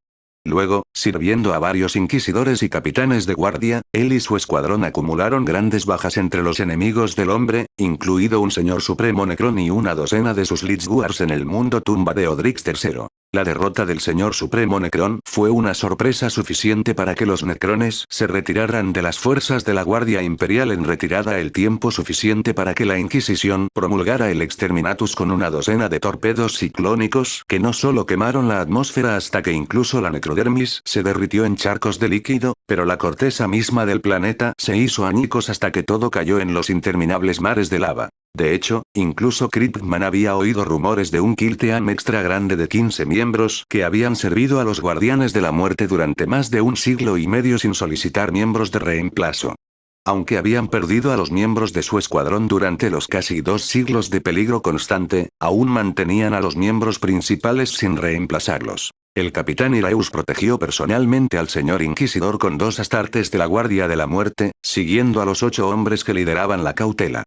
Speaker 1: Luego, sirviendo a varios inquisidores y capitanes de guardia, él y su escuadrón acumularon grandes bajas entre los enemigos del hombre, incluido un señor supremo Necron y una docena de sus Litzguars en el mundo tumba de Odrix III. La derrota del señor supremo Necron fue una sorpresa suficiente para que los Necrones se retiraran de las fuerzas de la Guardia Imperial en retirada el tiempo suficiente para que la Inquisición promulgara el Exterminatus con una docena de torpedos ciclónicos que no solo quemaron la atmósfera hasta que incluso la necrodermis se derritió en charcos de líquido, pero la corteza misma del planeta se hizo añicos hasta que todo cayó en los interminables mares de lava. De hecho, incluso Kripman había oído rumores de un Kiltean extra grande de 15 miembros que habían servido a los Guardianes de la Muerte durante más de 1 siglo y medio sin solicitar miembros de reemplazo. Aunque habían perdido a los miembros de su escuadrón durante los casi 2 siglos de peligro constante, aún mantenían a los miembros principales sin reemplazarlos. El capitán Iraeus protegió personalmente al señor Inquisidor con 2 astartes de la Guardia de la Muerte, siguiendo a los 8 hombres que lideraban la cautela.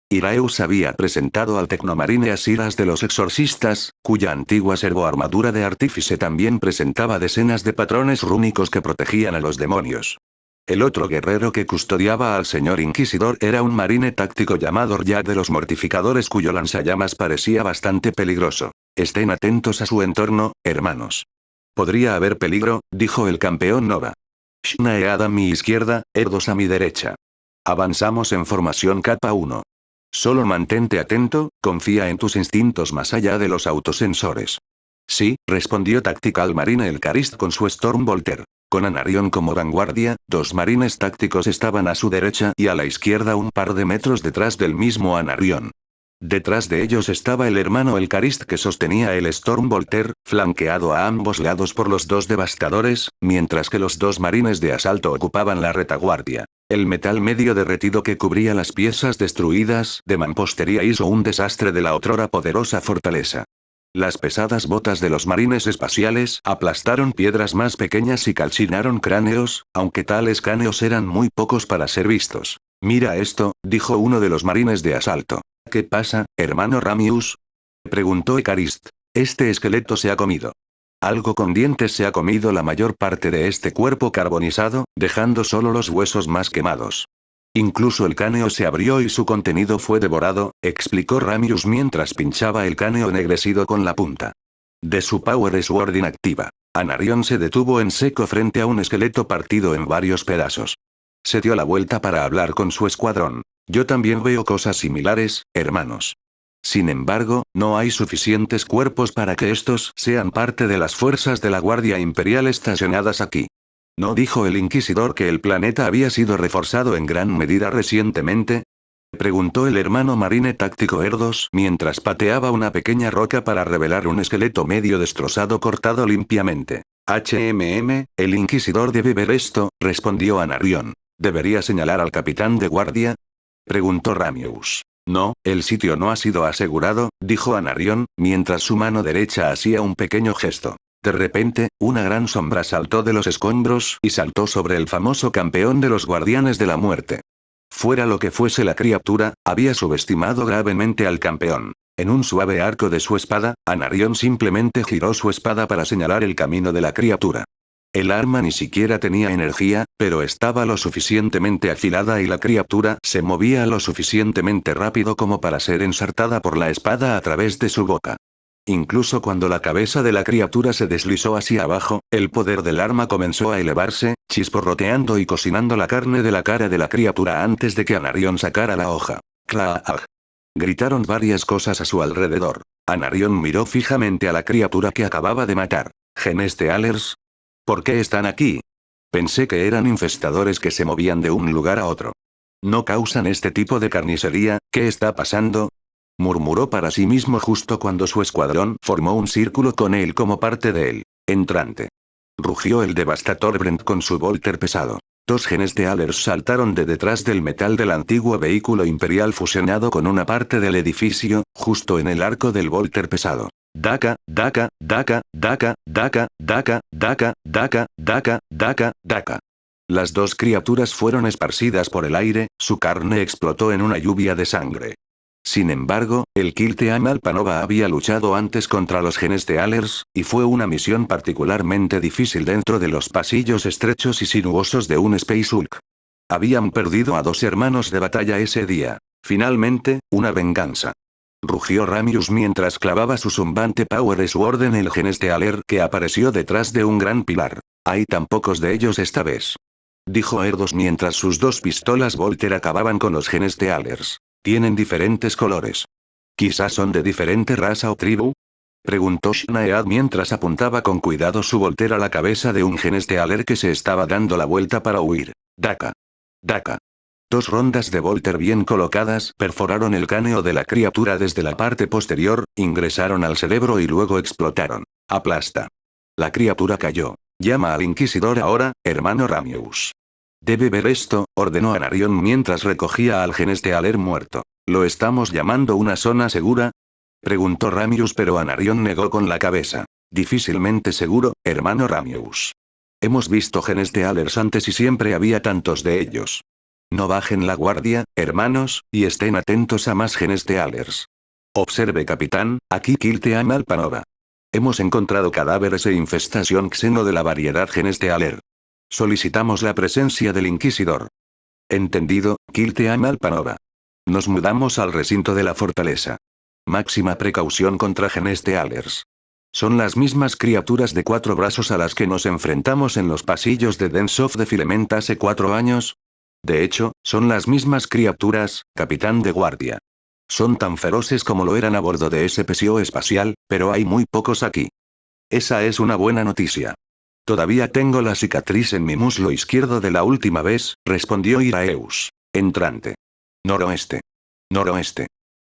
Speaker 1: Iraeus había presentado al tecnomarine Asiras de los exorcistas, cuya antigua servoarmadura de artífice también presentaba decenas de patrones rúnicos que protegían a los demonios. El otro guerrero que custodiaba al señor Inquisidor era un marine táctico llamado Ryak de los Mortificadores cuyo lanzallamas parecía bastante peligroso. Estén atentos a su entorno, hermanos. Podría haber peligro, dijo el campeón Nova. Shnaead a mi izquierda, Erdos a mi derecha. Avanzamos en formación capa 1. Solo mantente atento, confía en tus instintos más allá de los autosensores. Sí, respondió Tactical Marine el Karist con su Stormbolter. Con Anarion como vanguardia, 2 marines tácticos estaban a su derecha y a la izquierda un par de metros detrás del mismo Anarion. Detrás de ellos estaba el hermano el Karist que sostenía el Stormbolter, flanqueado a ambos lados por los 2 devastadores, mientras que los 2 marines de asalto ocupaban la retaguardia. El metal medio derretido que cubría las piezas destruidas de mampostería hizo un desastre de la otrora poderosa fortaleza. Las pesadas botas de los marines espaciales aplastaron piedras más pequeñas y calcinaron cráneos, aunque tales cráneos eran muy pocos para ser vistos. Mira esto, dijo uno de los marines de asalto. ¿Qué pasa, hermano Ramius? Preguntó Ekarist. Este esqueleto se ha comido. Algo con dientes se ha comido la mayor parte de este cuerpo carbonizado, dejando solo los huesos más quemados. Incluso el cráneo se abrió y su contenido fue devorado, explicó Ramius mientras pinchaba el cráneo ennegrecido con la punta de su Power Sword inactiva. Anarion se detuvo en seco frente a un esqueleto partido en varios pedazos. Se dio la vuelta para hablar con su escuadrón. Yo también veo cosas similares, hermanos. Sin embargo, no hay suficientes cuerpos para que estos sean parte de las fuerzas de la Guardia Imperial estacionadas aquí. ¿No dijo el Inquisidor que el planeta había sido reforzado en gran medida recientemente? Preguntó el hermano marine táctico Erdos mientras pateaba una pequeña roca para revelar un esqueleto medio destrozado cortado limpiamente. El Inquisidor debe ver esto, respondió Anarion. ¿Debería señalar al capitán de guardia? Preguntó Ramius. No, el sitio no ha sido asegurado, dijo Anarion, mientras su mano derecha hacía un pequeño gesto. De repente, una gran sombra saltó de los escombros y saltó sobre el famoso campeón de los Guardianes de la Muerte. Fuera lo que fuese la criatura, había subestimado gravemente al campeón. En un suave arco de su espada, Anarion simplemente giró su espada para señalar el camino de la criatura. El arma ni siquiera tenía energía, pero estaba lo suficientemente afilada y la criatura se movía lo suficientemente rápido como para ser ensartada por la espada a través de su boca. Incluso cuando la cabeza de la criatura se deslizó hacia abajo, el poder del arma comenzó a elevarse, chisporroteando y cocinando la carne de la cara de la criatura antes de que Anarion sacara la hoja. ¡Claag! Gritaron varias cosas a su alrededor. Anarion miró fijamente a la criatura que acababa de matar. ¿Genestealers? ¿Por qué están aquí? Pensé que eran infestadores que se movían de un lugar a otro. ¿No causan este tipo de carnicería? ¿Qué está pasando? Murmuró para sí mismo justo cuando su escuadrón formó un círculo con él como parte de él. Entrante. Rugió el devastador Brent con su bolter pesado. 2 genestealers saltaron de detrás del metal del antiguo vehículo imperial fusionado con una parte del edificio, justo en el arco del bolter pesado. Daca, daca, daca, daca, daca, daca, daca, daca, daca, daca, daca. Las 2 criaturas fueron esparcidas por el aire, su carne explotó en una lluvia de sangre. Sin embargo, el Kilteam Alpanova había luchado antes contra los Genestealers, y fue una misión particularmente difícil dentro de los pasillos estrechos y sinuosos de un Space Hulk. Habían perdido a 2 hermanos de batalla ese día. Finalmente, una venganza. Rugió Ramius mientras clavaba su zumbante Power Sword en el Genestealer que apareció detrás de un gran pilar. Hay tan pocos de ellos esta vez. Dijo Erdos mientras sus 2 pistolas Volter acababan con los Genestealers. Tienen diferentes colores. ¿Quizás son de diferente raza o tribu? Preguntó Shnaead mientras apuntaba con cuidado su Volter a la cabeza de un Genestealer que se estaba dando la vuelta para huir. Daca. Daca. 2 rondas de Volter bien colocadas perforaron el cráneo de la criatura desde la parte posterior, ingresaron al cerebro y luego explotaron. Aplasta. La criatura cayó. Llama al Inquisidor ahora, hermano Ramius. Debe ver esto, ordenó Anarion mientras recogía al Genestealer muerto. ¿Lo estamos llamando una zona segura? Preguntó Ramius pero Anarion negó con la cabeza. Difícilmente seguro, hermano Ramius. Hemos visto genestealers antes y siempre había tantos de ellos. No bajen la guardia, hermanos, y estén atentos a más genestealers. Observe capitán, aquí Kilteam Alpanova. Hemos encontrado cadáveres e infestación xeno de la variedad genestealer. Solicitamos la presencia del inquisidor. Entendido, Kilteam Alpanova. Nos mudamos al recinto de la fortaleza. Máxima precaución contra genestealers. Son las mismas criaturas de 4 brazos a las que nos enfrentamos en los pasillos de Densoft de Filamenta hace 4 años. De hecho, son las mismas criaturas, capitán de guardia. Son tan feroces como lo eran a bordo de ese pesio espacial, pero hay muy pocos aquí. Esa es una buena noticia. Todavía tengo la cicatriz en mi muslo izquierdo de la última vez, respondió Iraeus. Entrante. Noroeste. Noroeste.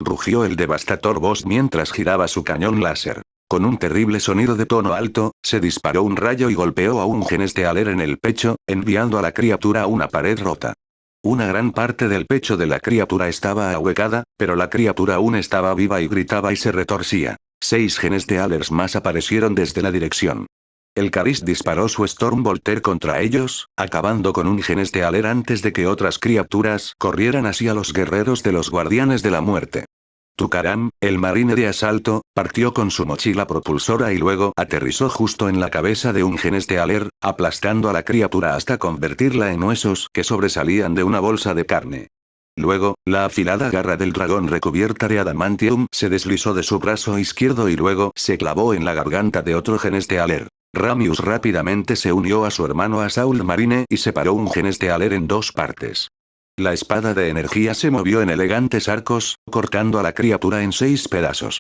Speaker 1: Rugió el devastador voz mientras giraba su cañón láser. Con un terrible sonido de tono alto, se disparó un rayo y golpeó a un genestealer en el pecho, enviando a la criatura a una pared rota. Una gran parte del pecho de la criatura estaba ahuecada, pero la criatura aún estaba viva y gritaba y se retorcía. 6 genestealers más aparecieron desde la dirección. El Karist disparó su Stormbolter contra ellos, acabando con un genestealer antes de que otras criaturas corrieran hacia los guerreros de los guardianes de la muerte. Tukaram, el marine de asalto, partió con su mochila propulsora y luego aterrizó justo en la cabeza de un genestealer, aplastando a la criatura hasta convertirla en huesos que sobresalían de una bolsa de carne. Luego, la afilada garra del dragón recubierta de adamantium se deslizó de su brazo izquierdo y luego se clavó en la garganta de otro genestealer. Ramius rápidamente se unió a su hermano Assault Marine y separó un genestealer en 2 partes. La espada de energía se movió en elegantes arcos, cortando a la criatura en 6 pedazos.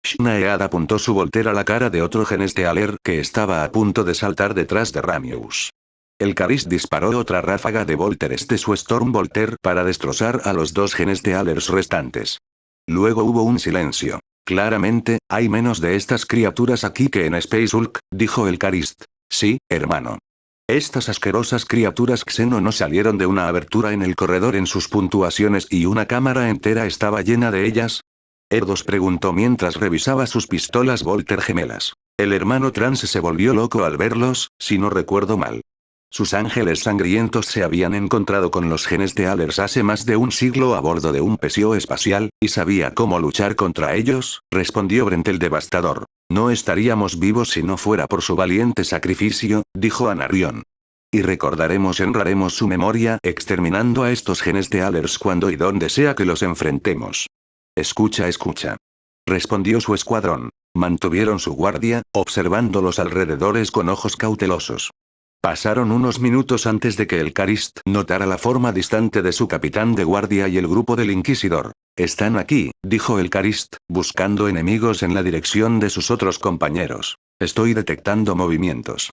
Speaker 1: Shnaead apuntó su volter a la cara de otro genestealer que estaba a punto de saltar detrás de Ramius. El Karist disparó otra ráfaga de volteres de su Stormbolter para destrozar a los 2 genestealers restantes. Luego hubo un silencio. Claramente, hay menos de estas criaturas aquí que en Space Hulk, dijo el Karist. Sí, hermano. Estas asquerosas criaturas xeno no salieron de una abertura en el corredor en sus puntuaciones y una cámara entera estaba llena de ellas. Erdos preguntó mientras revisaba sus pistolas Volter gemelas. El hermano Trance se volvió loco al verlos, si no recuerdo mal. Sus ángeles sangrientos se habían encontrado con los genestealers hace más de un siglo a bordo de un pesio espacial, y sabía cómo luchar contra ellos, respondió Brent el devastador. No estaríamos vivos si no fuera por su valiente sacrificio, dijo Anarion. Y honraremos su memoria exterminando a estos genestealers cuando y donde sea que los enfrentemos. Escucha. Respondió su escuadrón. Mantuvieron su guardia, observando los alrededores con ojos cautelosos. Pasaron unos minutos antes de que el Karist notara la forma distante de su capitán de guardia y el grupo del Inquisidor. Están aquí, dijo el Karist, buscando enemigos en la dirección de sus otros compañeros. Estoy detectando movimientos.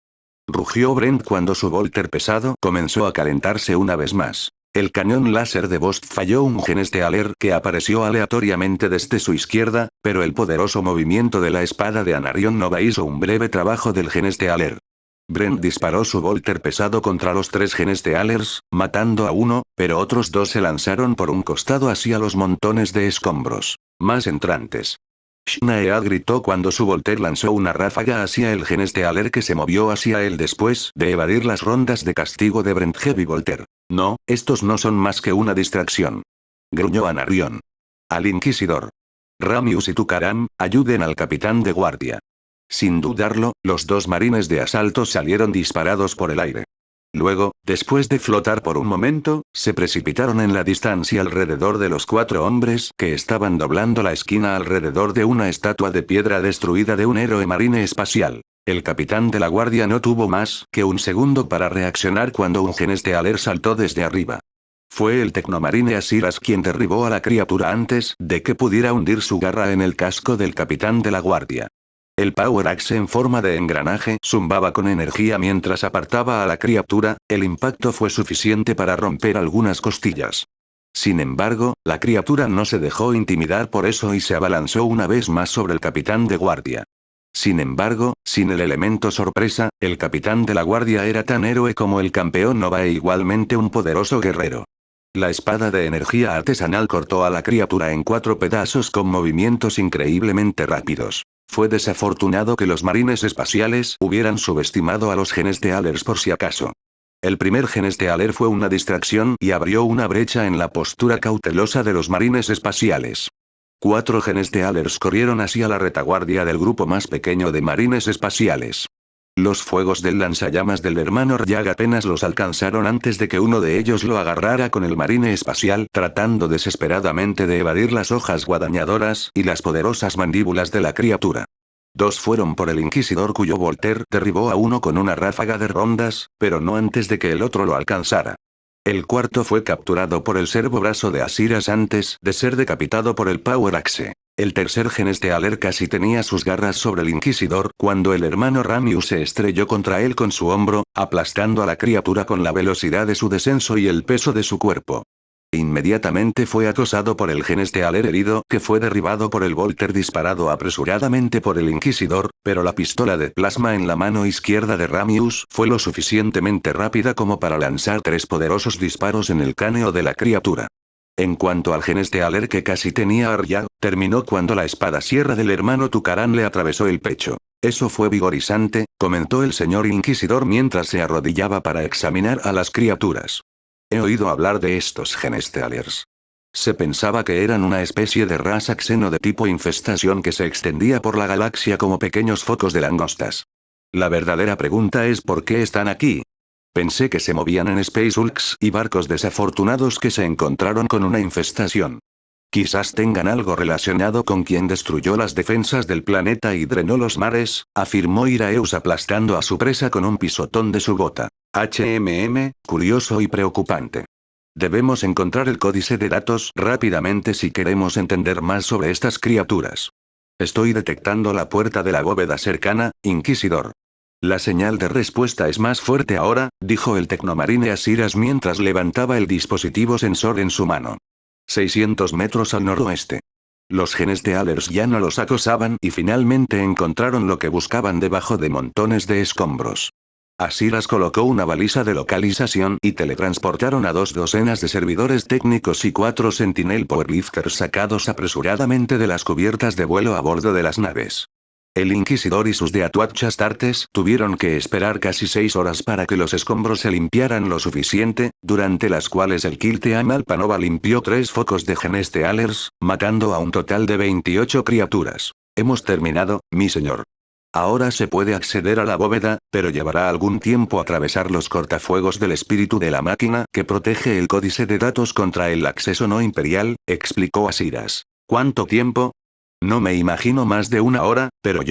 Speaker 1: Rugió Brent cuando su Volter pesado comenzó a calentarse una vez más. El cañón láser de Bost falló un genestealer que apareció aleatoriamente desde su izquierda, pero el poderoso movimiento de la espada de Anarion Nova hizo un breve trabajo del genestealer. Brent disparó su Volter pesado contra los 3 genestealers, matando a uno, pero otros 2 se lanzaron por un costado hacia los montones de escombros. Más entrantes. Shnaead gritó cuando su Volter lanzó una ráfaga hacia el genestealer que se movió hacia él después de evadir las rondas de castigo de Brent Heavy Volter. No, estos no son más que una distracción. Gruñó Anarion. Al Inquisidor. Ramius y Tukaram, ayuden al capitán de guardia. Sin dudarlo, los 2 marines de asalto salieron disparados por el aire. Luego, después de flotar por un momento, se precipitaron en la distancia alrededor de los 4 hombres que estaban doblando la esquina alrededor de una estatua de piedra destruida de un héroe marine espacial. El capitán de la guardia no tuvo más que un segundo para reaccionar cuando un genestealer saltó desde arriba. Fue el tecnomarine Asiras quien derribó a la criatura antes de que pudiera hundir su garra en el casco del capitán de la guardia. El Power Axe en forma de engranaje zumbaba con energía mientras apartaba a la criatura, el impacto fue suficiente para romper algunas costillas. Sin embargo, la criatura no se dejó intimidar por eso y se abalanzó una vez más sobre el capitán de guardia. Sin embargo, sin el elemento sorpresa, el capitán de la guardia era tan héroe como el campeón Nova e igualmente un poderoso guerrero. La espada de energía artesanal cortó a la criatura en 4 pedazos con movimientos increíblemente rápidos. Fue desafortunado que los marines espaciales hubieran subestimado a los Genestealers por si acaso. El primer Genestealer fue una distracción y abrió una brecha en la postura cautelosa de los marines espaciales. 4 Genestealers corrieron hacia la retaguardia del grupo más pequeño de marines espaciales. Los fuegos del lanzallamas del hermano Ryag apenas los alcanzaron antes de que uno de ellos lo agarrara con el marine espacial, tratando desesperadamente de evadir las hojas guadañadoras y las poderosas mandíbulas de la criatura. 2 fueron por el inquisidor cuyo Volter derribó a uno con una ráfaga de rondas, pero no antes de que el otro lo alcanzara. El cuarto fue capturado por el servobrazo de Asiras antes de ser decapitado por el Power Axe. El tercer Genestealer casi tenía sus garras sobre el inquisidor cuando el hermano Ramius se estrelló contra él con su hombro, aplastando a la criatura con la velocidad de su descenso y el peso de su cuerpo. Inmediatamente fue acosado por el Genestealer herido que fue derribado por el Volter disparado apresuradamente por el inquisidor, pero la pistola de plasma en la mano izquierda de Ramius fue lo suficientemente rápida como para lanzar 3 poderosos disparos en el cráneo de la criatura. En cuanto al Genestealer que casi tenía a Ryag, terminó cuando la espada sierra del hermano Tucarán le atravesó el pecho. Eso fue vigorizante, comentó el señor inquisidor mientras se arrodillaba para examinar a las criaturas. He oído hablar de estos Genestealers. Se pensaba que eran una especie de raza xeno de tipo infestación que se extendía por la galaxia como pequeños focos de langostas. La verdadera pregunta es ¿por qué están aquí? Pensé que se movían en Space Hulks y barcos desafortunados que se encontraron con una infestación. Quizás tengan algo relacionado con quien destruyó las defensas del planeta y drenó los mares, afirmó Iraeus aplastando a su presa con un pisotón de su bota. Curioso y preocupante. Debemos encontrar el códice de datos rápidamente si queremos entender más sobre estas criaturas. Estoy detectando la puerta de la bóveda cercana, Inquisidor. La señal de respuesta es más fuerte ahora, dijo el tecnomarine Asiras mientras levantaba el dispositivo sensor en su mano. 600 metros al noroeste. Los Genestealers ya no los acosaban y finalmente encontraron lo que buscaban debajo de montones de escombros. Asiras colocó una baliza de localización y teletransportaron a 2 docenas de servidores técnicos y 4 Sentinel Powerlifters sacados apresuradamente de las cubiertas de vuelo a bordo de las naves. El Inquisidor y sus Deatuach Astartes tuvieron que esperar casi 6 horas para que los escombros se limpiaran lo suficiente, durante las cuales el Kilteam Alpanova limpió 3 focos de Genestealers, matando a un total de 28 criaturas. Hemos terminado, mi señor. Ahora se puede acceder a la bóveda, pero llevará algún tiempo atravesar los cortafuegos del espíritu de la máquina que protege el códice de datos contra el acceso no imperial, explicó Asiras. ¿Cuánto tiempo? No me imagino más de 1 hora, pero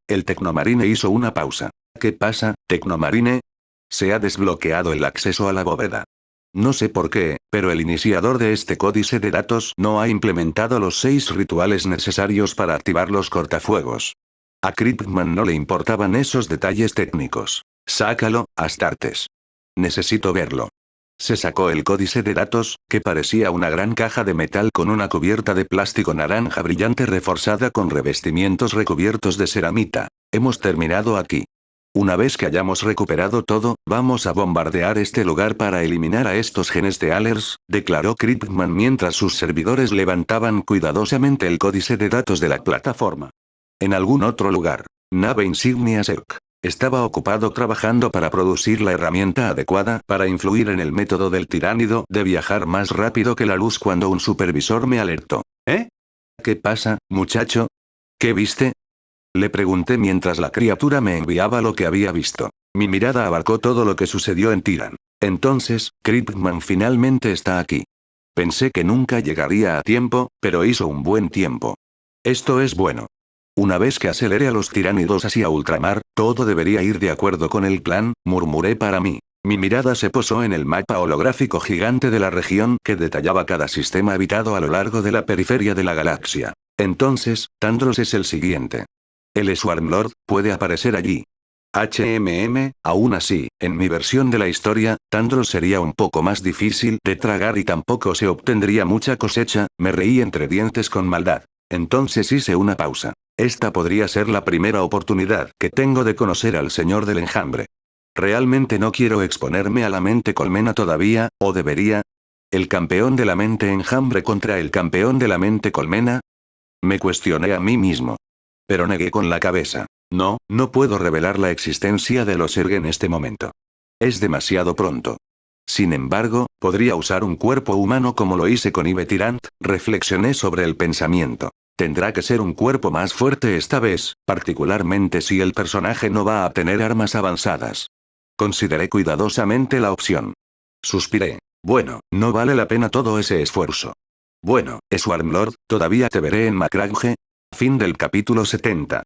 Speaker 1: el tecnomarine hizo una pausa. ¿Qué pasa, tecnomarine? Se ha desbloqueado el acceso a la bóveda. No sé por qué, pero el iniciador de este códice de datos no ha implementado los 6 rituales necesarios para activar los cortafuegos. A Kryptman no le importaban esos detalles técnicos. Sácalo, Astartes. Necesito verlo. Se sacó el códice de datos, que parecía una gran caja de metal con una cubierta de plástico naranja brillante reforzada con revestimientos recubiertos de ceramita. Hemos terminado aquí. Una vez que hayamos recuperado todo, vamos a bombardear este lugar para eliminar a estos Genestealers, declaró Kryptman mientras sus servidores levantaban cuidadosamente el códice de datos de la plataforma. En algún otro lugar, nave insignia Seok estaba ocupado trabajando para producir la herramienta adecuada para influir en el método del tiránido de viajar más rápido que la luz cuando un supervisor me alertó. ¿Eh? ¿Qué pasa, muchacho? ¿Qué viste? Le pregunté mientras la criatura me enviaba lo que había visto. Mi mirada abarcó todo lo que sucedió en Tiran. Entonces, Kryptman finalmente está aquí. Pensé que nunca llegaría a tiempo, pero hizo un buen tiempo. Esto es bueno. Una vez que acelere a los tiránidos hacia ultramar, todo debería ir de acuerdo con el plan, murmuré para mí. Mi mirada se posó en el mapa holográfico gigante de la región que detallaba cada sistema habitado a lo largo de la periferia de la galaxia. Entonces, Tandros es el siguiente. El Swarmlord puede aparecer allí. Aún así, en mi versión de la historia, Tandros sería un poco más difícil de tragar y tampoco se obtendría mucha cosecha, me reí entre dientes con maldad. Entonces hice una pausa. Esta podría ser la primera oportunidad que tengo de conocer al señor del enjambre. Realmente no quiero exponerme a la mente colmena todavía, ¿o debería? ¿El campeón de la mente enjambre contra el campeón de la mente colmena? Me cuestioné a mí mismo. Pero negué con la cabeza. No, no puedo revelar la existencia de los ERG en este momento. Es demasiado pronto. Sin embargo, podría usar un cuerpo humano como lo hice con Eve Tyrant, reflexioné sobre el pensamiento. Tendrá que ser un cuerpo más fuerte esta vez, particularmente si el personaje no va a tener armas avanzadas. Consideré cuidadosamente la opción. Suspiré. Bueno, no vale la pena todo ese esfuerzo. Bueno, Swarmlord, todavía te veré en Macragge. Fin del capítulo 70.